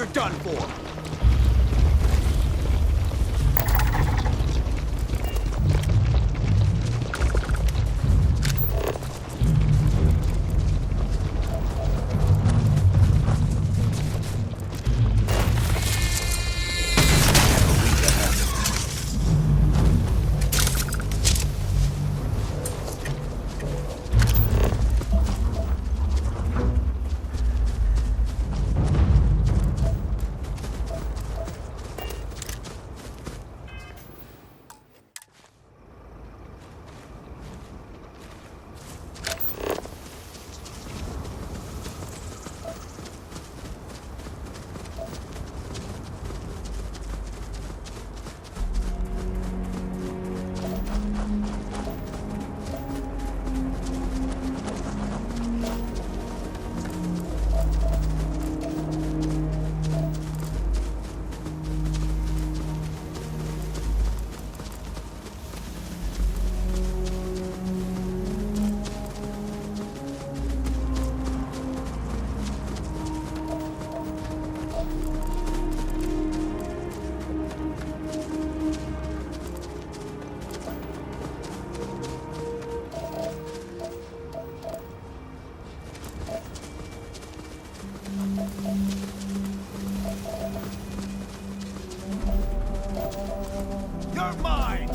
you're done for. You're mine!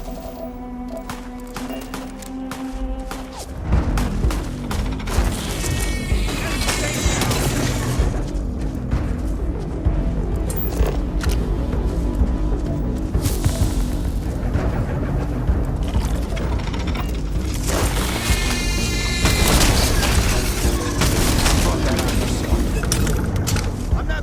I'm not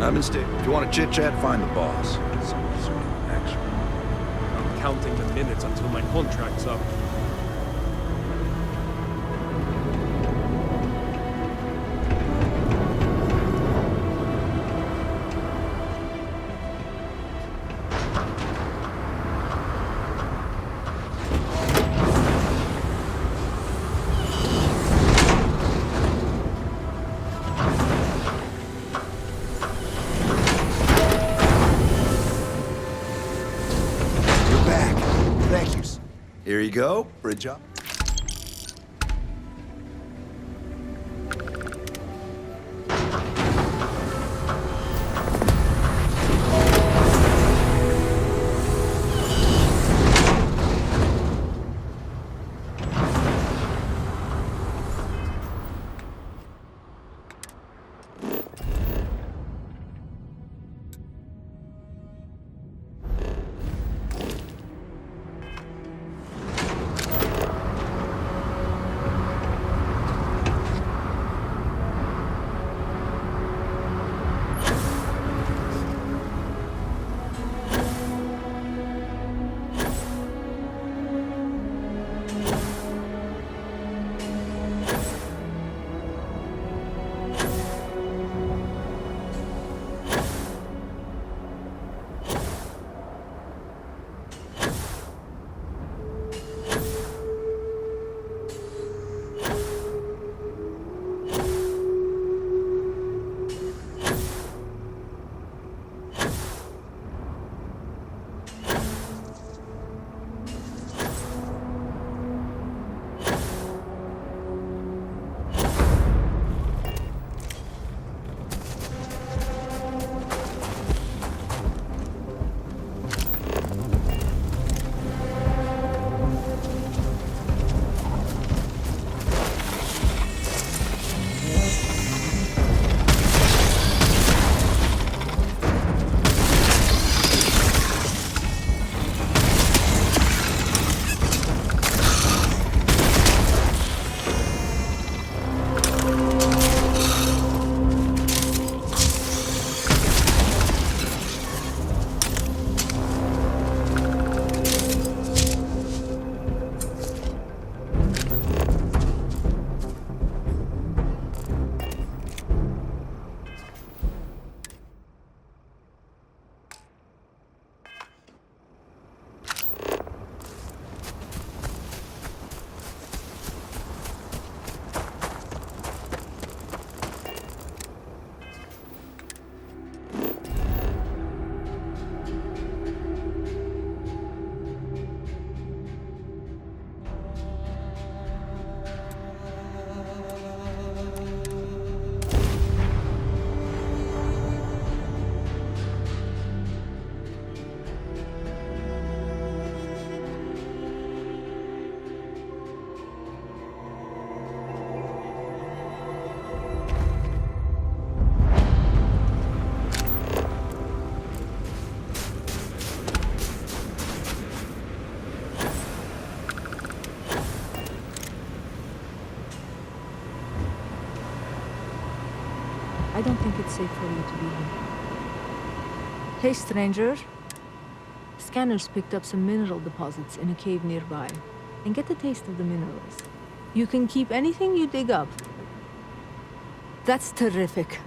I'm in state. If you want to chit-chat, find the boss. Someone's in action. I'm counting the minutes until my contract's up. Here you go, bridge up. I don't think it's safe for you to be here. Hey, stranger. Scanners picked up some mineral deposits in a cave nearby. And get a taste of the minerals. You can keep anything you dig up. That's terrific.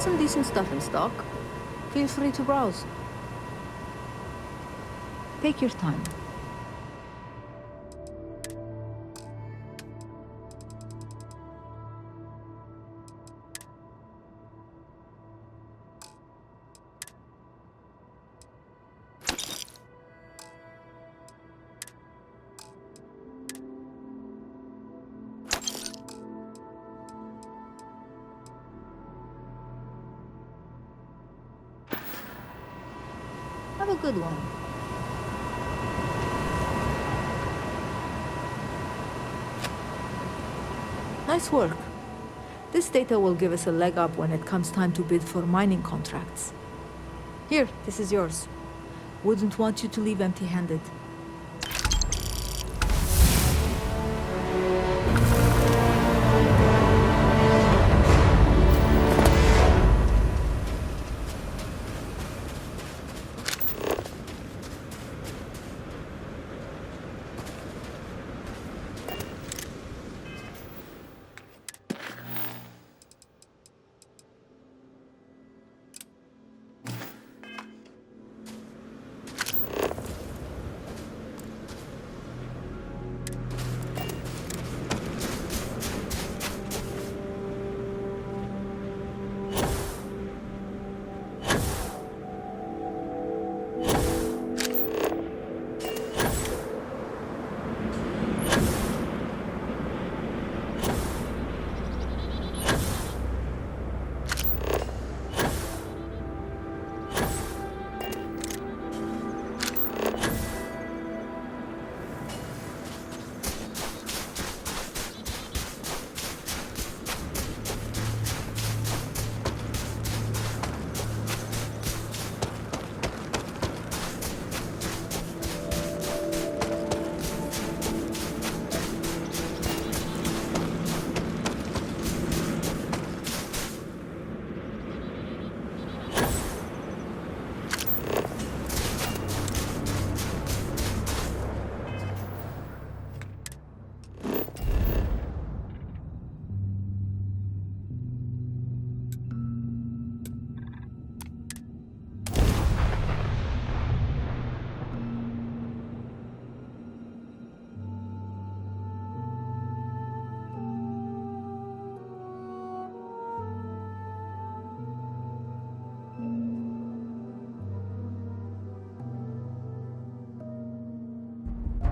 some decent stuff in stock. Feel free to browse. Take your time. Have a good one. Nice work. This data will give us a leg up when it comes time to bid for mining contracts. Here, this is yours. Wouldn't want you to leave empty-handed.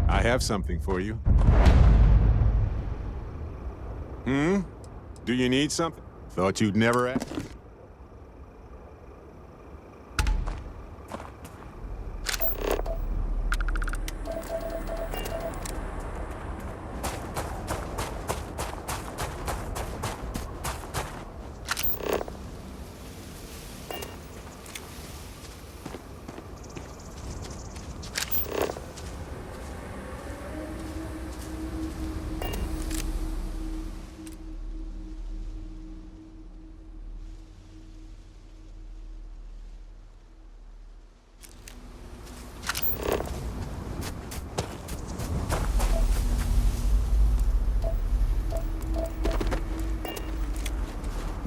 I have something for you. Do you need something? Thought you'd never ask.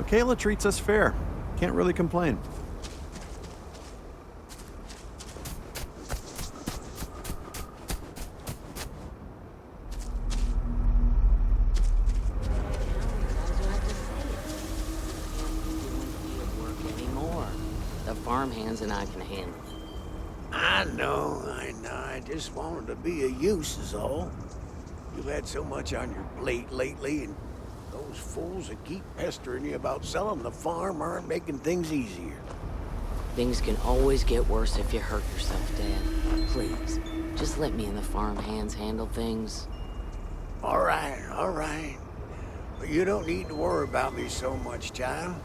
Kayla treats us fair. Can't really complain. The farmhands and I can handle it. I know. I just wanted to be of use is all. You've had so much on your plate lately, and those fools that keep pestering you about selling the farm aren't making things easier. Things can always get worse if you hurt yourself, Dad. Please, just let me and the farmhands handle things. All right. But you don't need to worry about me so much, child.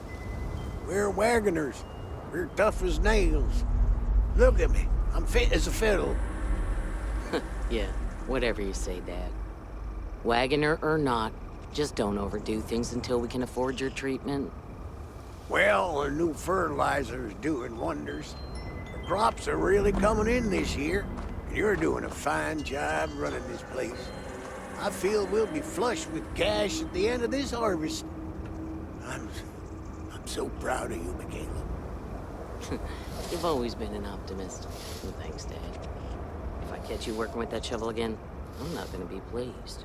We're wagoners. We're tough as nails. Look at me. I'm fit as a fiddle. Yeah, whatever you say, Dad. Wagoner or not, just don't overdo things until we can afford your treatment. Well, the new fertilizer's doing wonders. The crops are really coming in this year, and you're doing a fine job running this place. I feel we'll be flush with cash at the end of this harvest. I'm I'm so proud of you, Michaela. You've always been an optimist. Well, thanks, Dad. If I catch you working with that shovel again, I'm not gonna be pleased.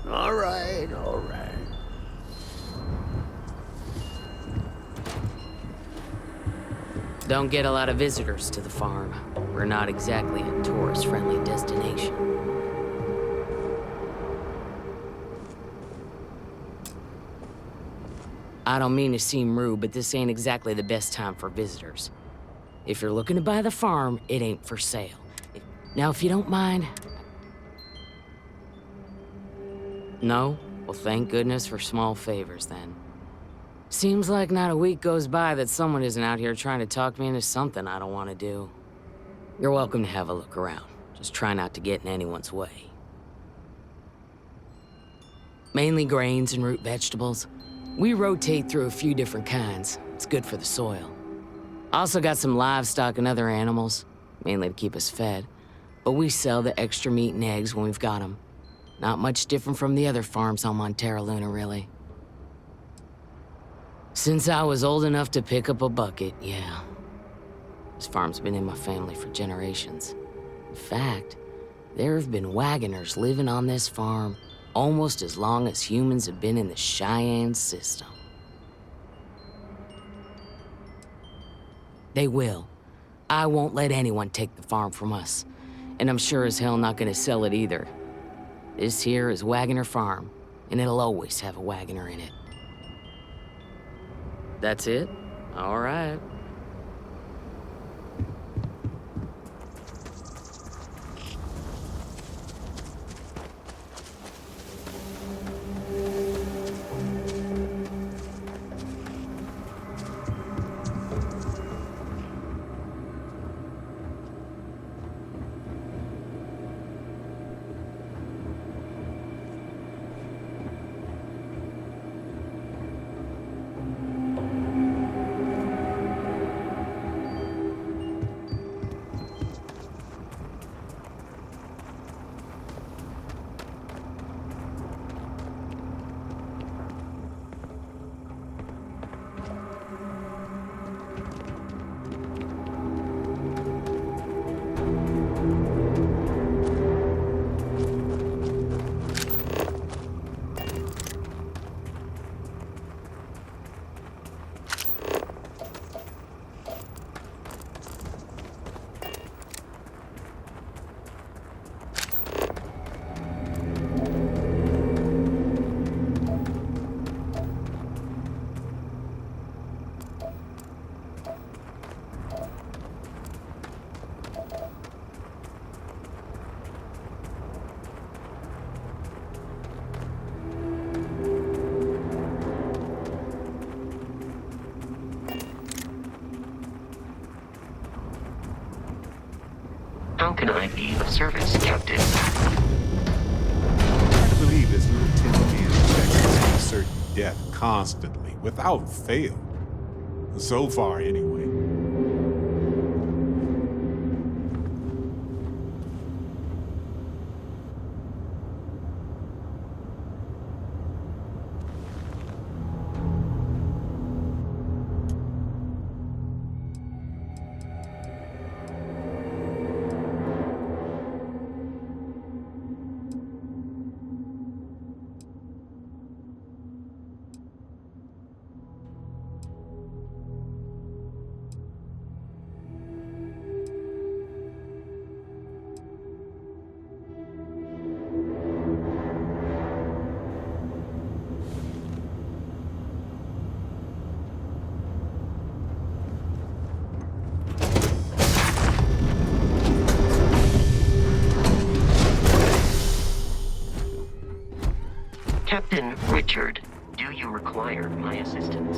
All right, all right. Don't get a lot of visitors to the farm. We're not exactly a tourist-friendly destination. I don't mean to seem rude, but this ain't exactly the best time for visitors. If you're looking to buy the farm, it ain't for sale. Now, if you don't mind... No? Well, thank goodness for small favors, then. Seems like not a week goes by that someone isn't out here trying to talk me into something I don't want to do. You're welcome to have a look around. Just try not to get in anyone's way. Mainly grains and root vegetables. We rotate through a few different kinds. It's good for the soil. Also got some livestock and other animals, mainly to keep us fed. But we sell the extra meat and eggs when we've got them. Not much different from the other farms on Montera Luna, really. Since I was old enough to pick up a bucket, yeah. This farm's been in my family for generations. In fact, there have been wagoners living on this farm almost as long as humans have been in the Cheyenne system. They will. I won't let anyone take the farm from us. And I'm sure as hell not gonna sell it either. This here is Wagoner Farm, and it'll always have a wagoner in it. That's it? All right. How can I be of service, Captain? I believe this little tin can checks us to certain death constantly, without fail. So far, anyway. Captain Richard, do you require my assistance?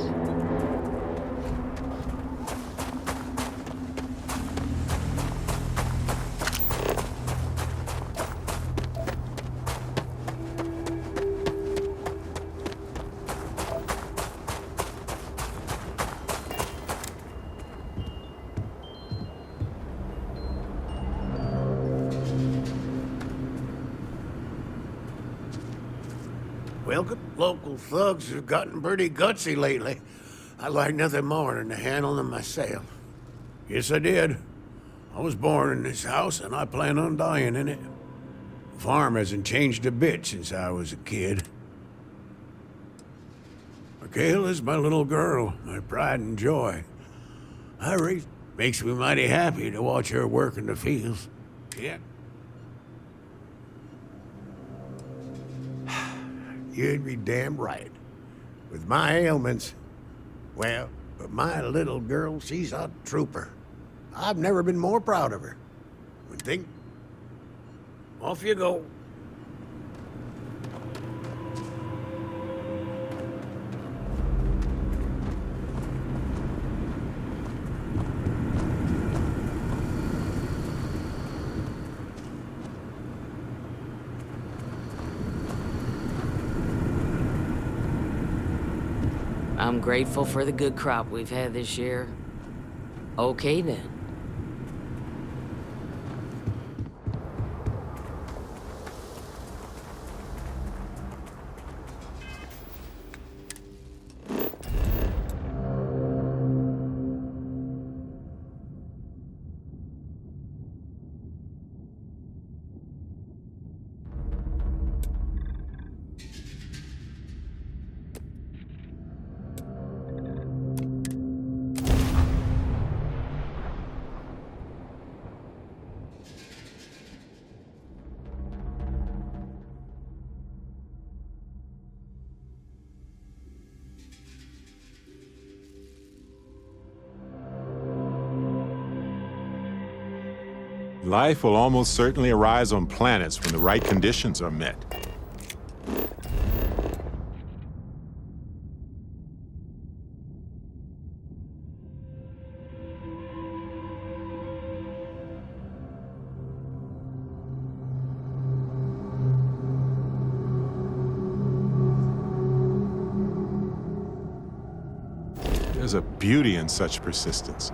welcome. Local thugs have gotten pretty gutsy lately. I like nothing more than to handle them myself. Yes, I did. I was born in this house, and I plan on dying in it. The farm hasn't changed a bit since I was a kid. Michaela's my little girl, my pride and joy. Makes me mighty happy to watch her work in the fields. Yeah. You'd be damn right. With my ailments, well, but my little girl, she's a trooper. I've never been more proud of her. Off you go. I'm grateful for the good crop we've had this year. Okay then. Life will almost certainly arise on planets when the right conditions are met. There's a beauty in such persistence.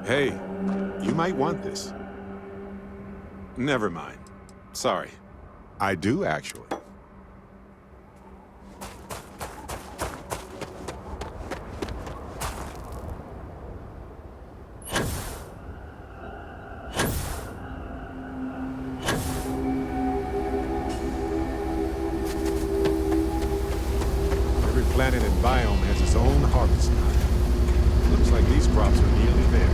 Hey, you might want this. Never mind. Sorry. I do, actually. Every planet and biome has its own harvest time. Looks like these crops are nearly there.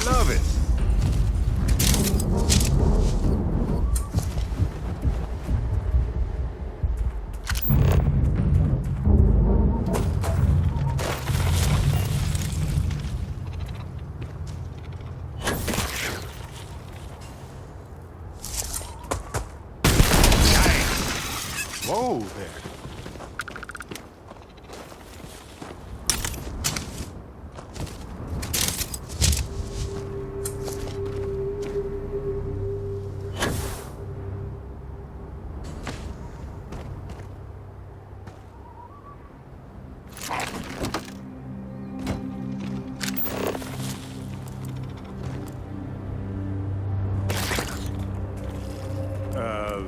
Love it. Whoa there.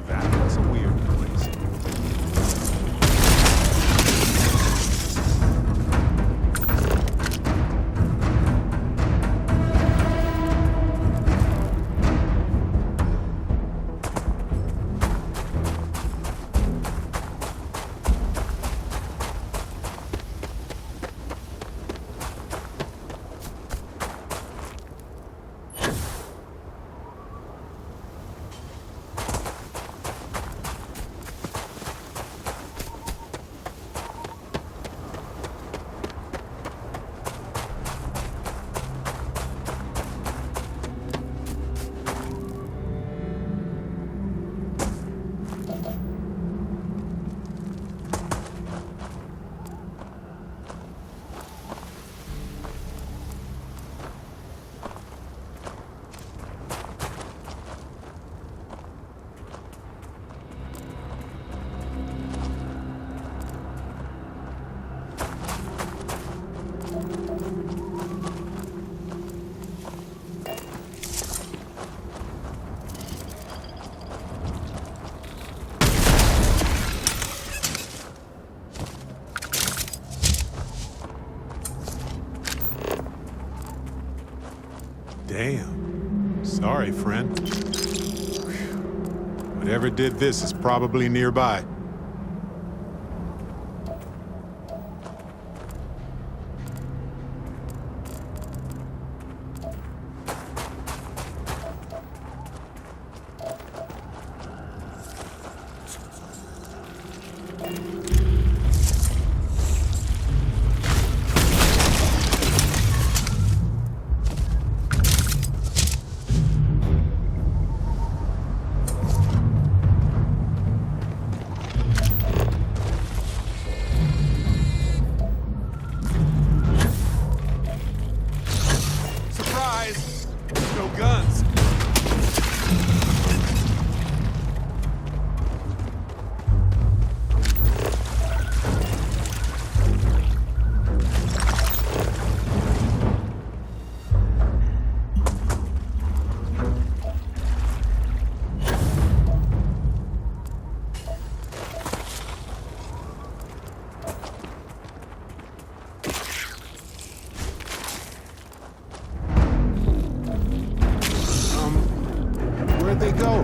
That was a weird place. Damn. Sorry, friend. Whatever did this is probably nearby. Surprise! No guns. Where'd they go?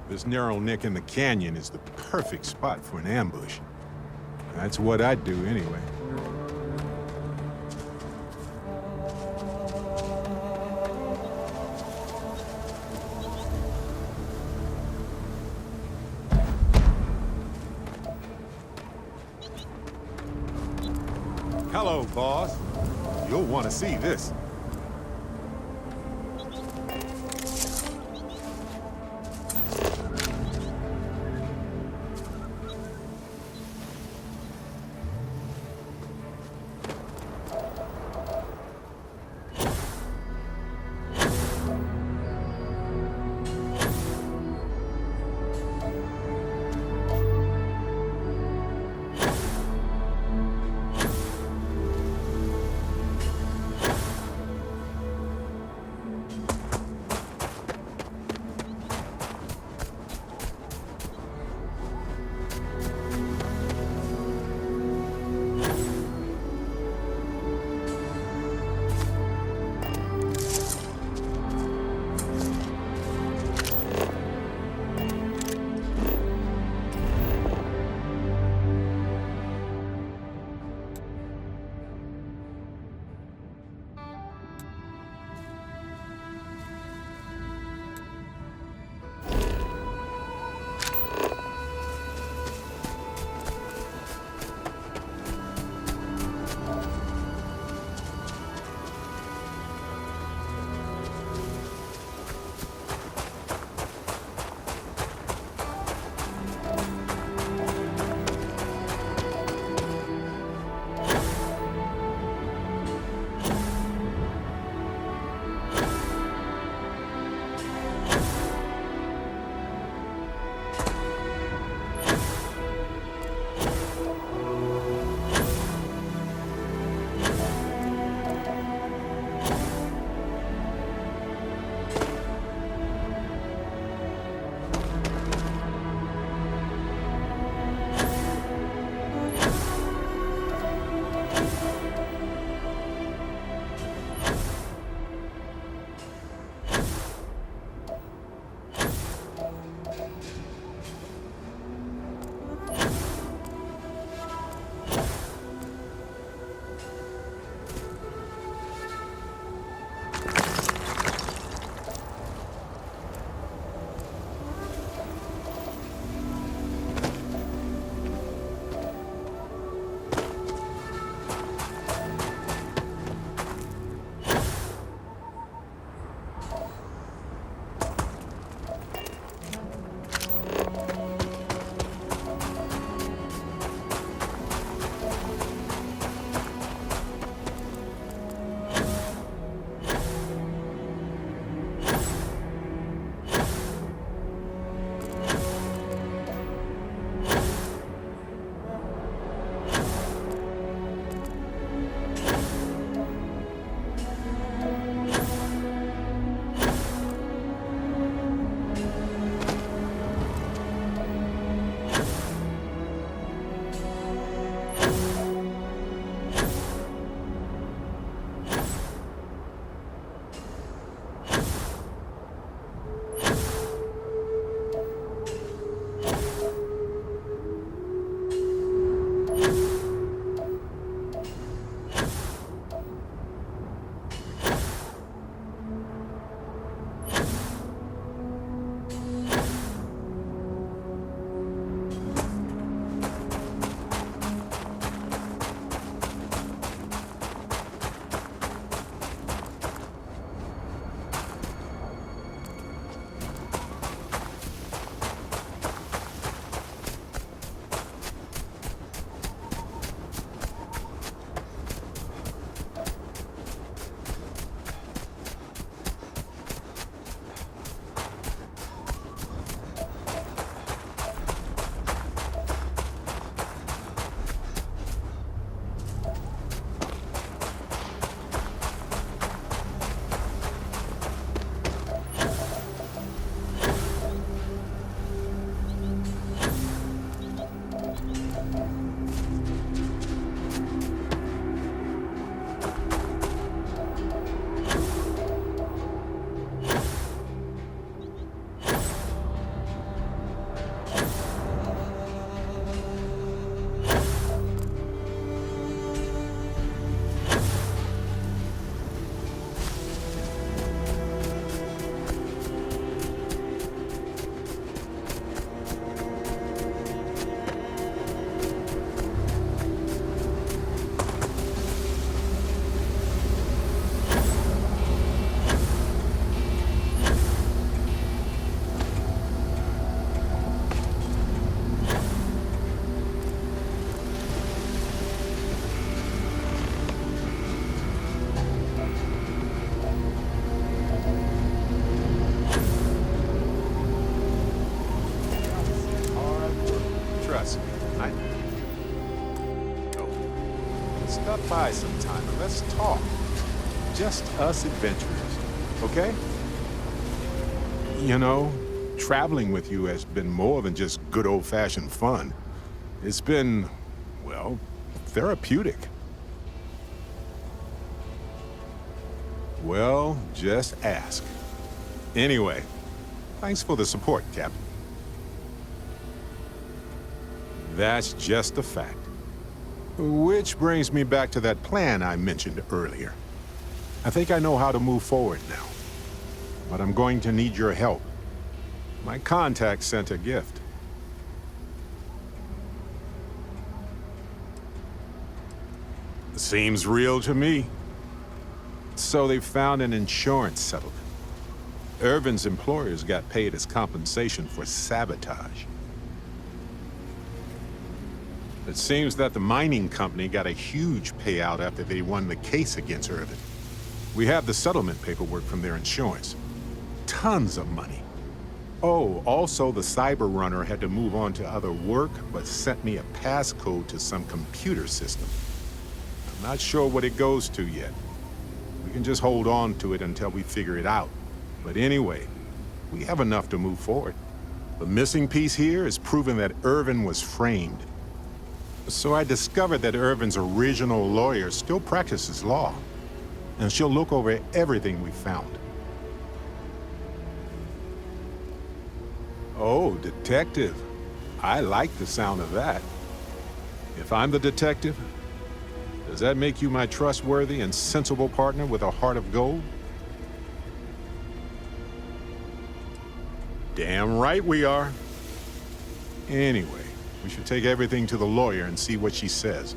This narrow neck in the canyon is the perfect spot for an ambush. That's what I'd do anyway. Hello, boss. You'll want to see this. stop by sometime and let's talk. Just us adventurers, okay? You know, traveling with you has been more than just good old-fashioned fun. It's been, well, therapeutic. Well, just ask. Anyway, thanks for the support, Captain. That's just a fact. Which brings me back to that plan I mentioned earlier. I think I know how to move forward now. But I'm going to need your help. My contact sent a gift. Seems real to me. So they found an insurance settlement. Irvin's employers got paid as compensation for sabotage. It seems that the mining company got a huge payout after they won the case against Irvin. We have the settlement paperwork from their insurance. Tons of money. Oh, also the cyber runner had to move on to other work, but sent me a passcode to some computer system. I'm not sure what it goes to yet. We can just hold on to it until we figure it out. But anyway, we have enough to move forward. The missing piece here is proving that Irvin was framed. So I discovered that Irvin's original lawyer still practices law, and she'll look over everything we found. Oh, detective. I like the sound of that. If I'm the detective, does that make you my trustworthy and sensible partner with a heart of gold? Damn right we are. Anyway, we should take everything to the lawyer and see what she says.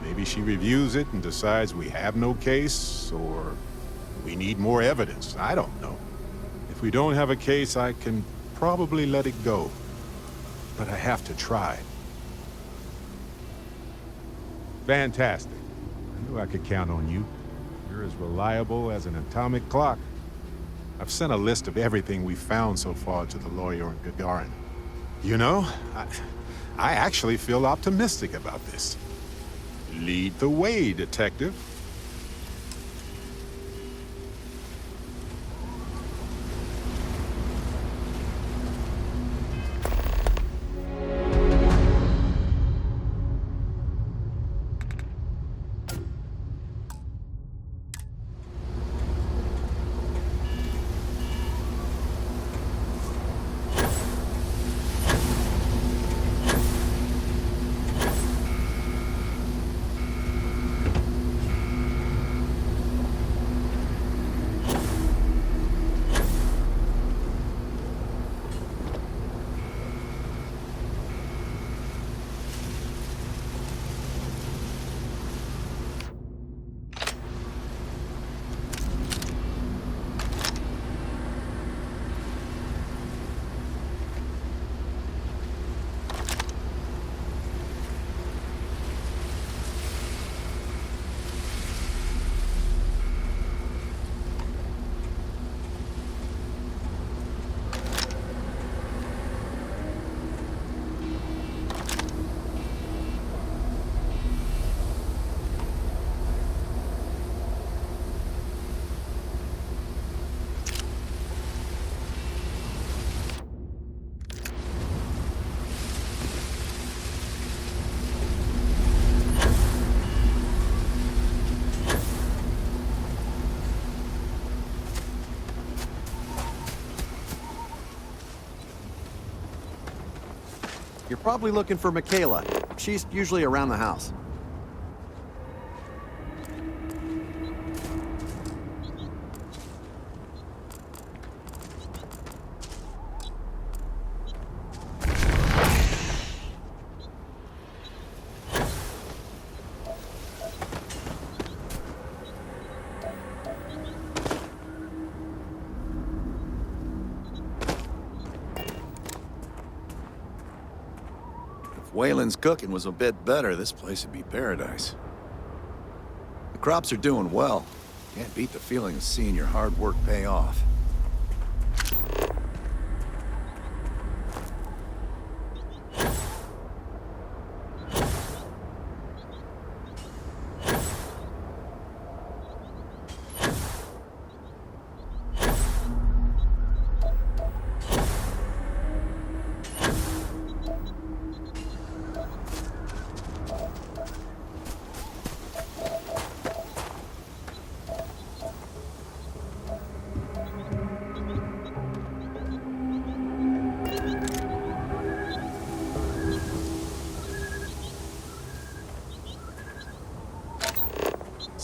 Maybe she reviews it and decides we have no case, or we need more evidence. I don't know. If we don't have a case, I can probably let it go. But I have to try. Fantastic. I knew I could count on you. You're as reliable as an atomic clock. I've sent a list of everything we found so far to the lawyer in Gagarin. You know, I actually feel optimistic about this. Lead the way, detective. You're probably looking for Michaela. She's usually around the house. Wayland's cooking was a bit better, this place would be paradise. The crops are doing well. Can't beat the feeling of seeing your hard work pay off.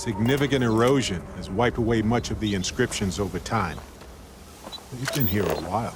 Significant erosion has wiped away much of the inscriptions over time. We've been here a while.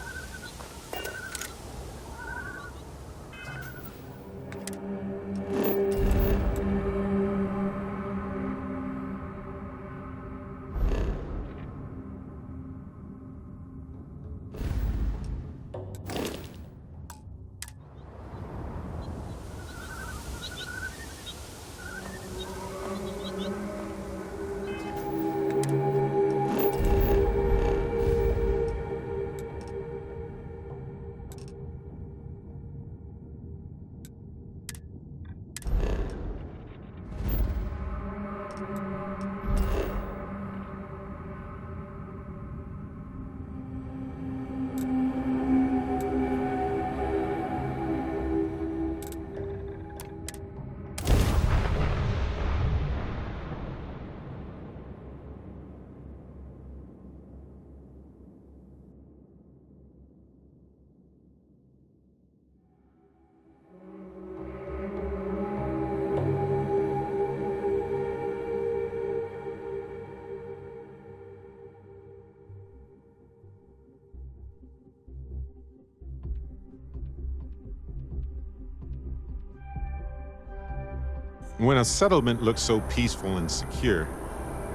When a settlement looks so peaceful and secure,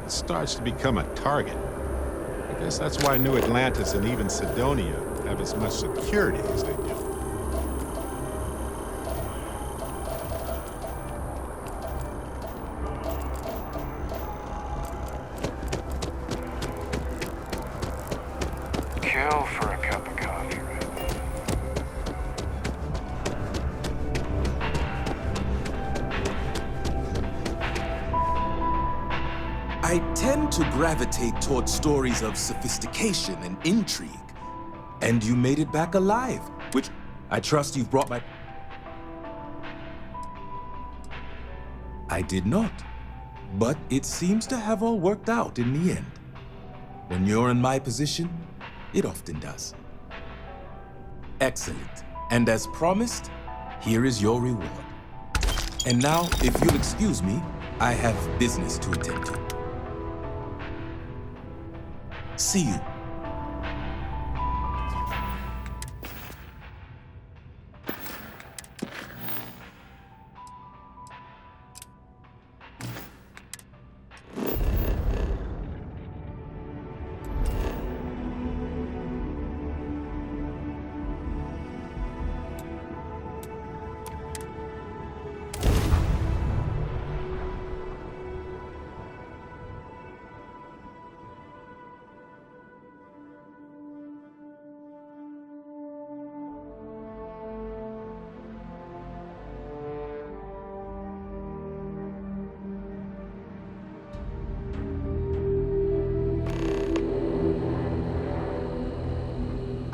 it starts to become a target. I guess that's why New Atlantis and even Sidonia have as much security as they do. Kill for a cup of coffee, right? I tend to gravitate towards stories of sophistication and intrigue. And you made it back alive, which I trust you've brought my... I did not. But it seems to have all worked out in the end. When you're in my position, it often does. Excellent. And as promised, here is your reward. And now, if you'll excuse me, I have business to attend to. See you.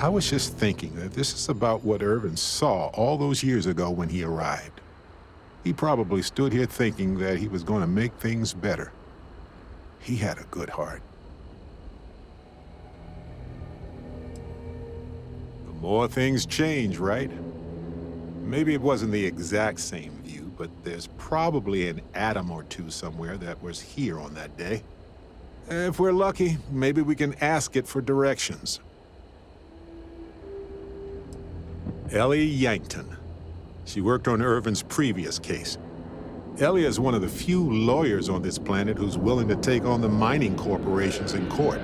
I was just thinking that this is about what Irvin saw all those years ago when he arrived. He probably stood here thinking that he was going to make things better. He had a good heart. The more things change, right? Maybe it wasn't the exact same view, but there's probably an atom or two somewhere that was here on that day. If we're lucky, maybe we can ask it for directions. Ellie Yankton. She worked on Irvin's previous case. Ellie is one of the few lawyers on this planet who's willing to take on the mining corporations in court.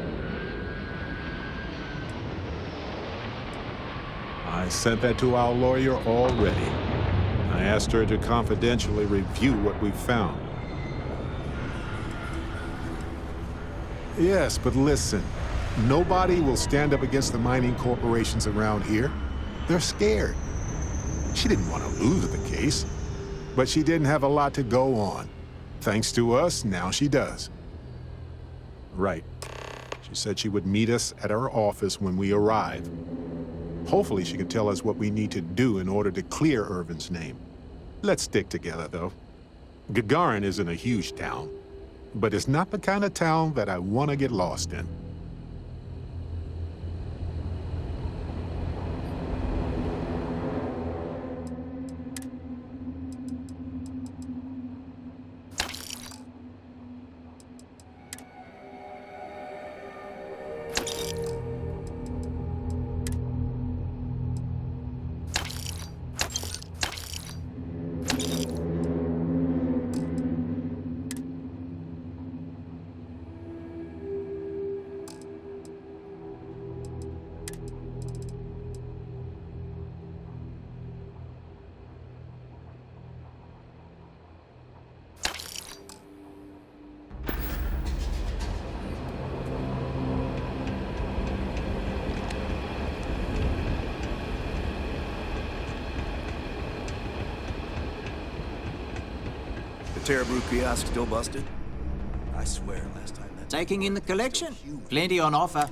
I sent that to our lawyer already. I asked her to confidentially review what we found. Yes, but listen. Nobody will stand up against the mining corporations around here. They're scared. She didn't want to lose the case, but she didn't have a lot to go on. Thanks to us, now she does. Right. She said she would meet us at our office when we arrive. Hopefully she can tell us what we need to do in order to clear Irvin's name. Let's stick together, though. Gagarin isn't a huge town, but it's not the kind of town that I want to get lost in. Terebrew kiosk still busted? I swear last time that... Taking in the collection. Plenty on offer.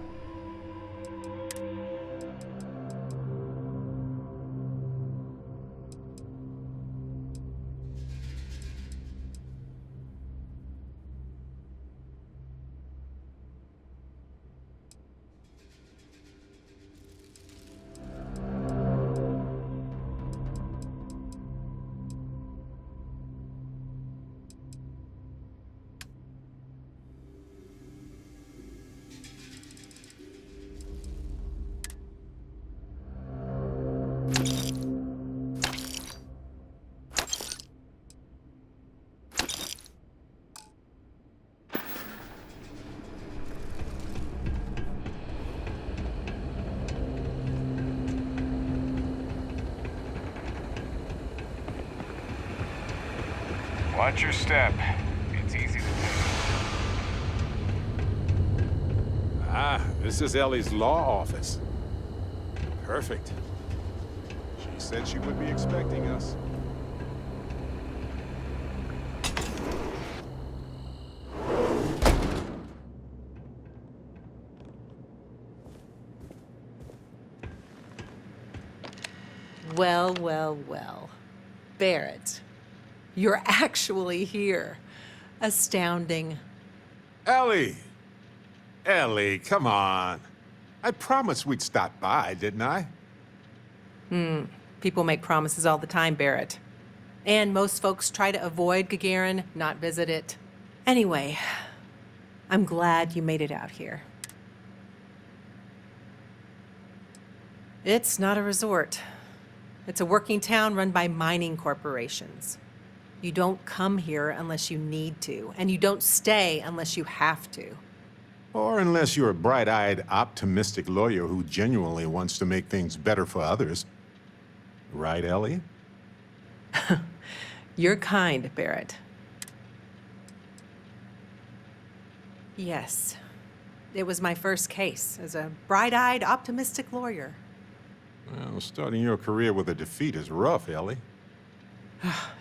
Watch your step. It's easy to do. Ah, this is Ellie's law office. Perfect. She said she would be expecting us. Well, well, well. Barrett, you're actually here. Astounding. Ellie! Ellie, come on. I promised we'd stop by, didn't I? People make promises all the time, Barrett. And most folks try to avoid Gagarin, not visit it. Anyway, I'm glad you made it out here. It's not a resort. It's a working town run by mining corporations. You don't come here unless you need to, and you don't stay unless you have to. Or unless you're a bright-eyed, optimistic lawyer who genuinely wants to make things better for others. Right, Ellie? You're kind, Barrett. Yes. It was my first case as a bright-eyed, optimistic lawyer. Well, starting your career with a defeat is rough, Ellie.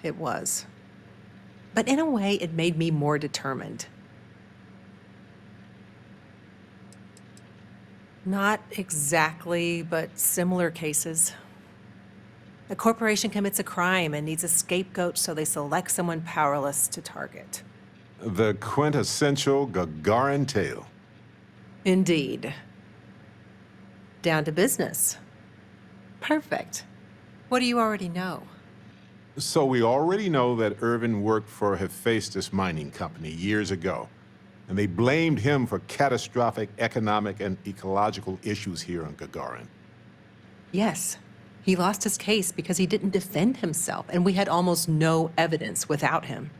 It was. But in a way, it made me more determined. Not exactly, but similar cases. A corporation commits a crime and needs a scapegoat, so they select someone powerless to target. The quintessential Gagarin tale. Indeed. Down to business. Perfect. What do you already know? So we already know that Irvin worked for Hephaestus Mining Company years ago, and they blamed him for catastrophic economic and ecological issues here on Gagarin. Yes. He lost his case because he didn't defend himself, and we had almost no evidence without him.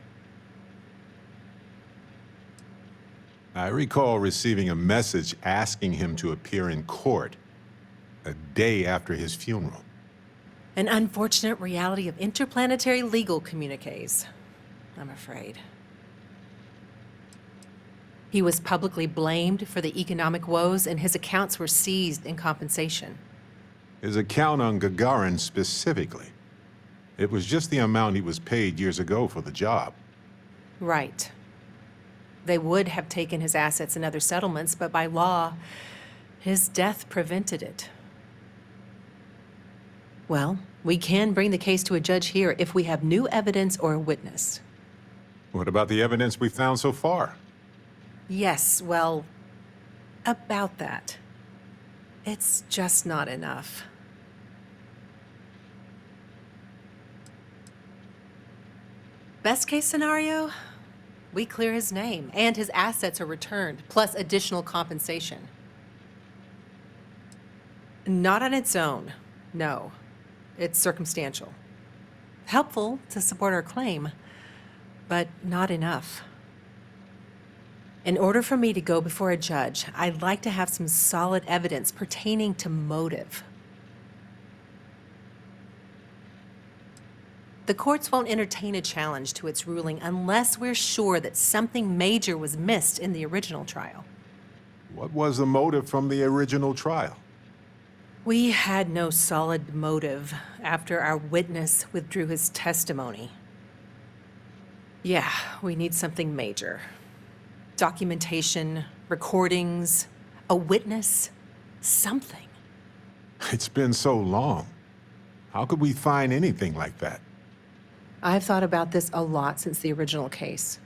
I recall receiving a message asking him to appear in court a day after his funeral. An unfortunate reality of interplanetary legal communiques, I'm afraid. He was publicly blamed for the economic woes, and his accounts were seized in compensation. His account on Gagarin specifically. It was just the amount he was paid years ago for the job. Right. They would have taken his assets in other settlements, but by law, his death prevented it. Well, we can bring the case to a judge here if we have new evidence or a witness. What about the evidence we found so far? Yes, well, about that. It's just not enough. Best case scenario, we clear his name and his assets are returned, plus additional compensation. Not on its own, no. It's circumstantial. Helpful to support our claim, but not enough. In order for me to go before a judge, I'd like to have some solid evidence pertaining to motive. The courts won't entertain a challenge to its ruling unless we're sure that something major was missed in the original trial. What was the motive from the original trial? We had no solid motive after our witness withdrew his testimony. Yeah, we need something major. Documentation, recordings, a witness, something. It's been so long. How could we find anything like that? I've thought about this a lot since the original case.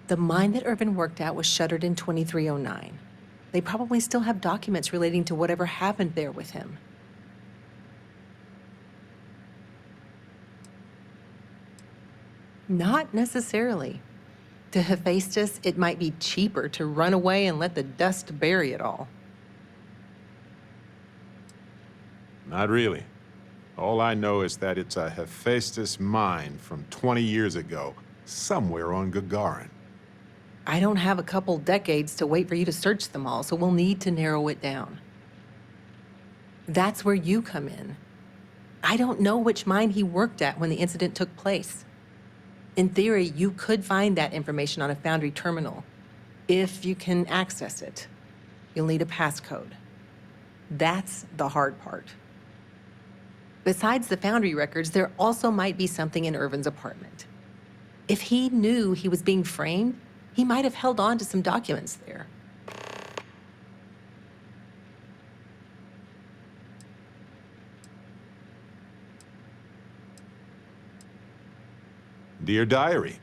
The mine that Irvin worked at was shuttered in 2309. They probably still have documents relating to whatever happened there with him. Not necessarily. To Hephaestus, it might be cheaper to run away and let the dust bury it all. Not really. All I know is that it's a Hephaestus mine from 20 years ago, somewhere on Gagarin. I don't have a couple decades to wait for you to search them all, so we'll need to narrow it down. That's where you come in. I don't know which mine he worked at when the incident took place. In theory, you could find that information on a Foundry terminal, if you can access it. You'll need a passcode. That's the hard part. Besides the Foundry records, there also might be something in Irvin's apartment. If he knew he was being framed, he might have held on to some documents there. Dear Diary,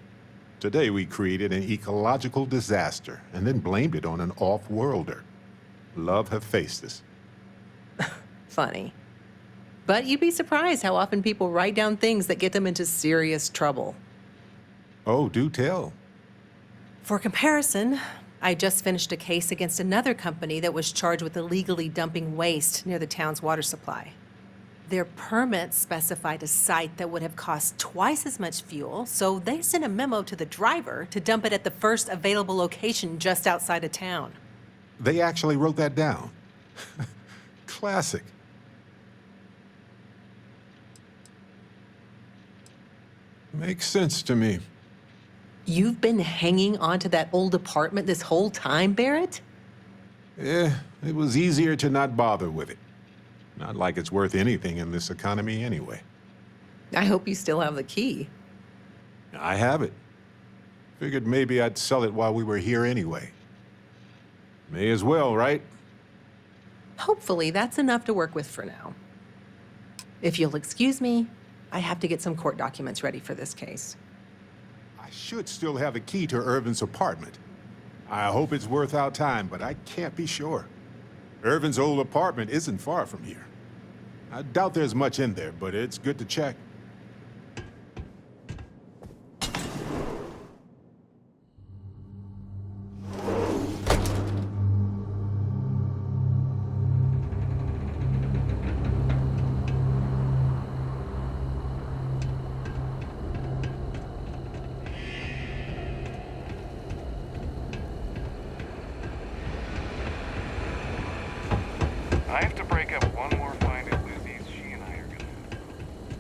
today we created an ecological disaster and then blamed it on an off-worlder. Love Hephaestus. Funny. But you'd be surprised how often people write down things that get them into serious trouble. Oh, do tell. For comparison, I just finished a case against another company that was charged with illegally dumping waste near the town's water supply. Their permits specified a site that would have cost twice as much fuel, so they sent a memo to the driver to dump it at the first available location just outside of town. They actually wrote that down. Classic. Makes sense to me. You've been hanging on to that old apartment this whole time, Barrett? Yeah, it was easier to not bother with it. Not like it's worth anything in this economy anyway. I hope you still have the key. I have it. Figured maybe I'd sell it while we were here anyway. May as well, right? Hopefully that's enough to work with for now. If you'll excuse me, I have to get some court documents ready for this case. I should still have a key to Irvin's apartment. I hope it's worth our time, but I can't be sure. Irvin's old apartment isn't far from here. I doubt there's much in there, but it's good to check. I have to break up one more find at Lizzie's. She and I are gonna have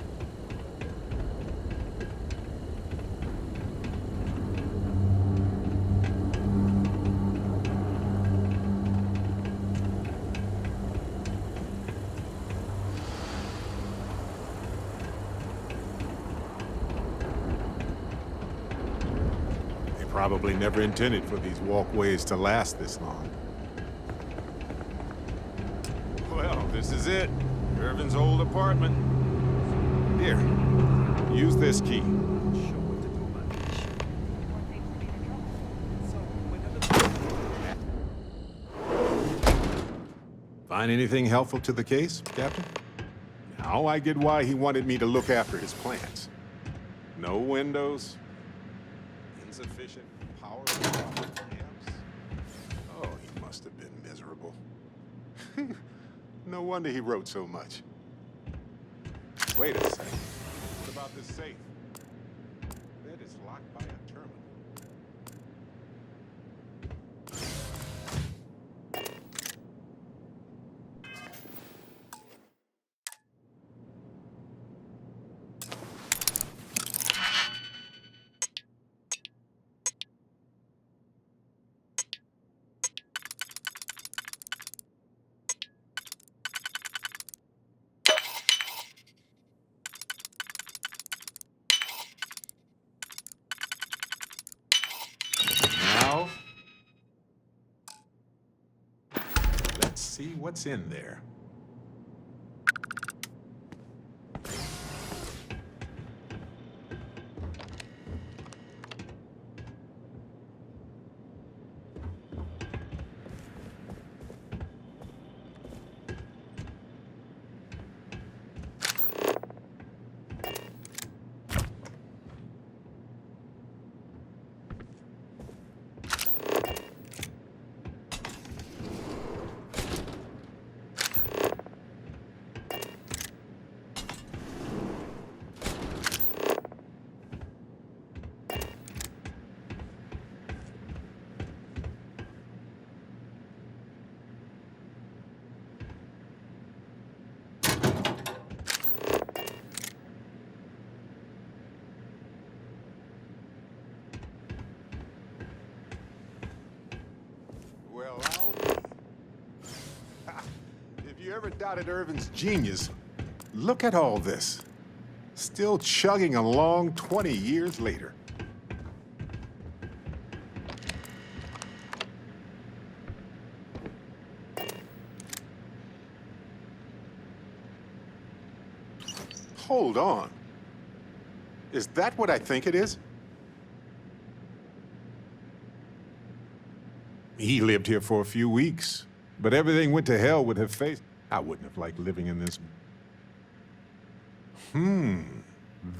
They probably never intended for these walkways to last this long. Well, this is it. Irvin's old apartment. Here, use this key. Find anything helpful to the case, Captain? Now I get why he wanted me to look after his plants. No windows, insufficient power lamps. Oh, he must have been miserable. No wonder he wrote so much. Wait a second. What about this safe? That is locked by a terminal. see what's in there. Well, if you ever doubted Irvin's genius, look at all this. Still chugging along 20 years later. Hold on. Is that what I think it is? He lived here for a few weeks, but everything went to hell with her face. I wouldn't have liked living in this.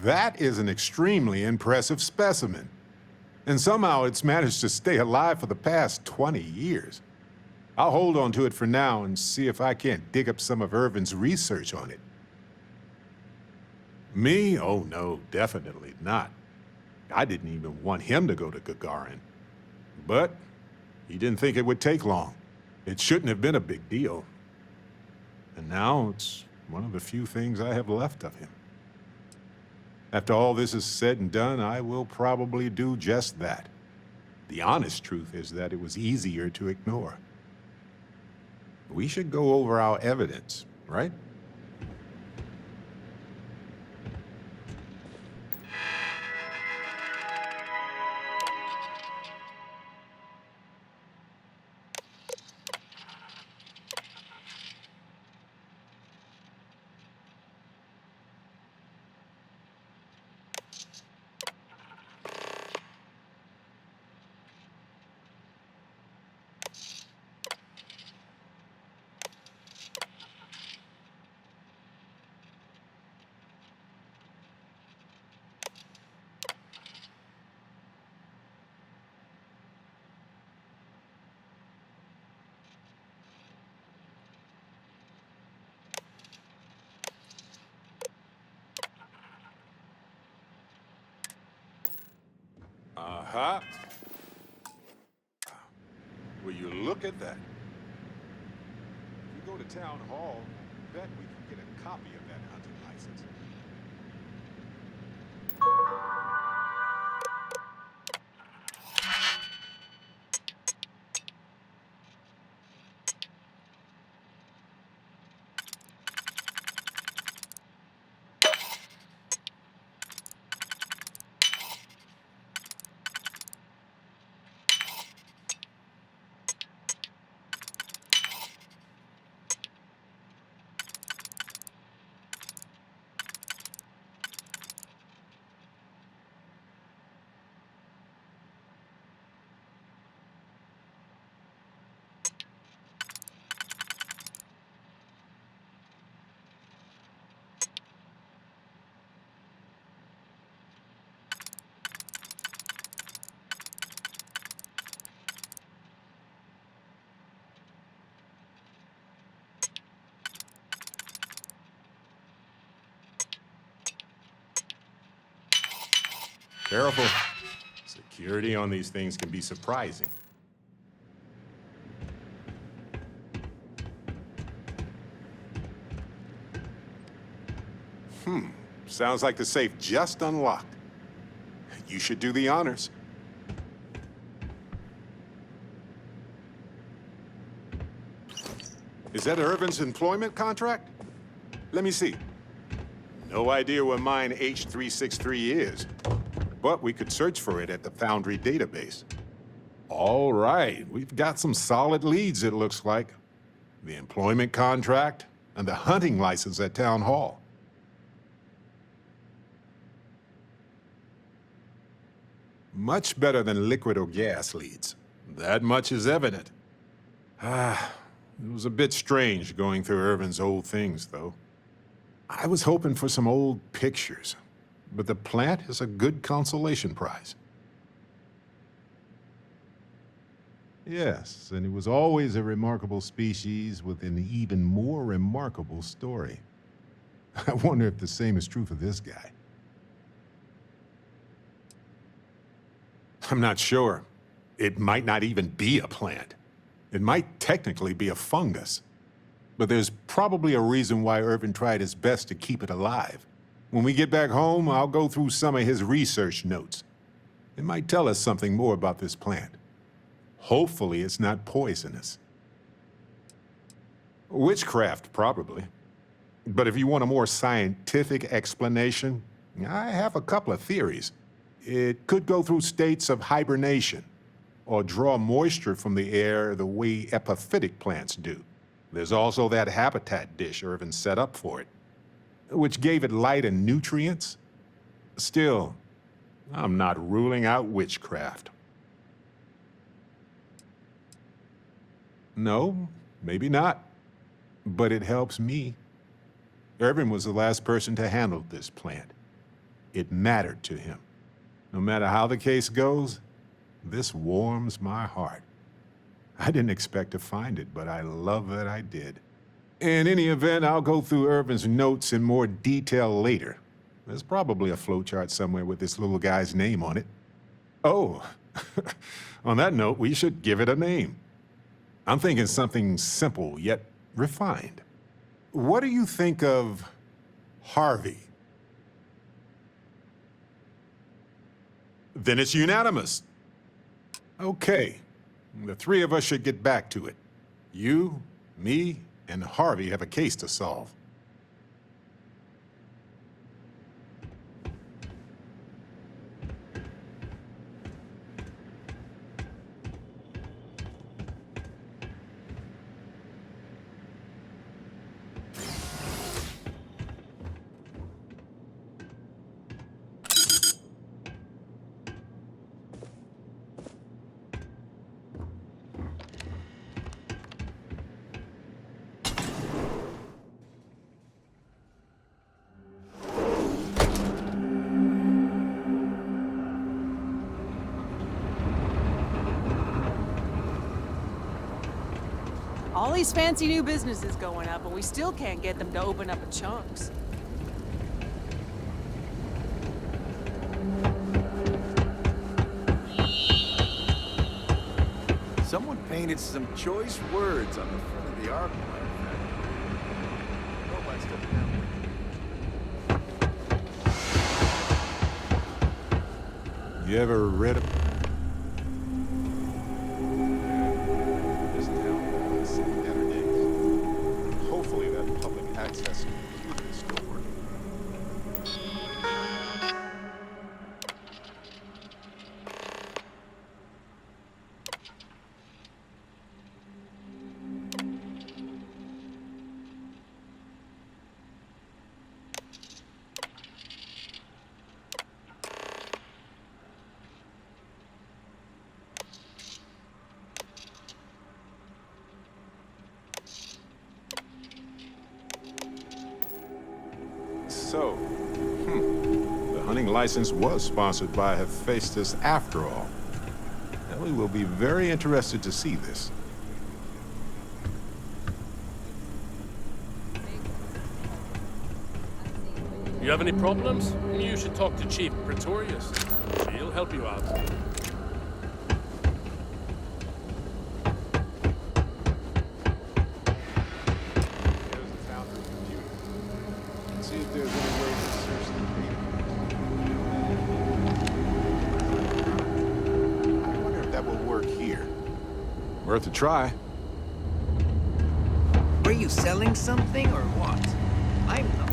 That is an extremely impressive specimen. And somehow it's managed to stay alive for the past 20 years. I'll hold on to it for now and see if I can't dig up some of Irvin's research on it. Me? Oh no, definitely not. I didn't even want him to go to Gagarin. But he didn't think it would take long. It shouldn't have been a big deal. And now it's one of the few things I have left of him. After all this is said and done, I will probably do just that. The honest truth is that it was easier to ignore. We should go over our evidence, right? Uh-huh. Will you look at that? If we go to town hall, I bet we can get a copy of that hunting license. Careful. Security on these things can be surprising. Sounds like the safe just unlocked. You should do the honors. Is that Irvin's employment contract? Let me see. No idea where mine H363 is, but we could search for it at the Foundry database. All right, we've got some solid leads, it looks like. the employment contract, and the hunting license at Town Hall. Much better than liquid or gas leads. That much is evident. It was a bit strange going through Irvin's old things, though. I was hoping for some old pictures, but the plant is a good consolation prize. Yes, and it was always a remarkable species with an even more remarkable story. I wonder if the same is true for this guy. I'm not sure. It might not even be a plant. It might technically be a fungus. But there's probably a reason why Irvin tried his best to keep it alive. When we get back home, I'll go through some of his research notes. It might tell us something more about this plant. Hopefully it's not poisonous. Witchcraft, probably. But if you want a more scientific explanation, I have a couple of theories. It could go through states of hibernation, or draw moisture from the air the way epiphytic plants do. There's also that habitat dish Irvin set up for it, which gave it light and nutrients. Still, I'm not ruling out witchcraft. No, maybe not, but it helps me. Irvin was the last person to handle this plant. It mattered to him. No matter how the case goes, this warms my heart. I didn't expect to find it, but I love that I did. In any event, I'll go through Irvin's notes in more detail later. There's probably a flowchart somewhere with this little guy's name on it. Oh, on that note, we should give it a name. I'm thinking something simple yet refined. What do you think of Harvey? Then it's unanimous. Okay, the three of us should get back to it. You, me, and Harvey have a case to solve. All these fancy new businesses going up, and we still can't get them to open up in chunks. Someone painted some choice words on the front of the arc. You ever read a... Hopefully that public access computer is still working. So, the hunting license was sponsored by Hephaestus after all. Ellie will be very interested to see this. You have any problems? You should talk to Chief Pretorius. She'll help you out. See if there's any way to search the data. I wonder if that will work here. Worth a try. Were you selling something or what? I'm not.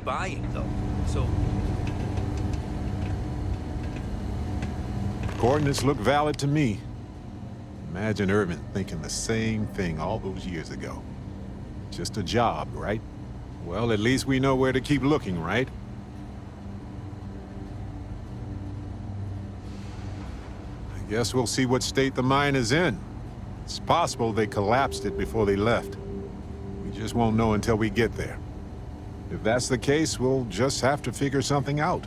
buying, though. So, Coordinates look valid to me. Imagine Irvin thinking the same thing all those years ago. Just a job, right? Well, at least we know where to keep looking, right? I guess we'll see what state the mine is in. It's possible they collapsed it before they left. We just won't know until we get there. If that's the case, we'll just have to figure something out.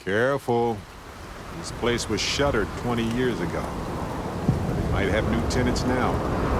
Careful. This place was shuttered 20 years ago. They might have new tenants now.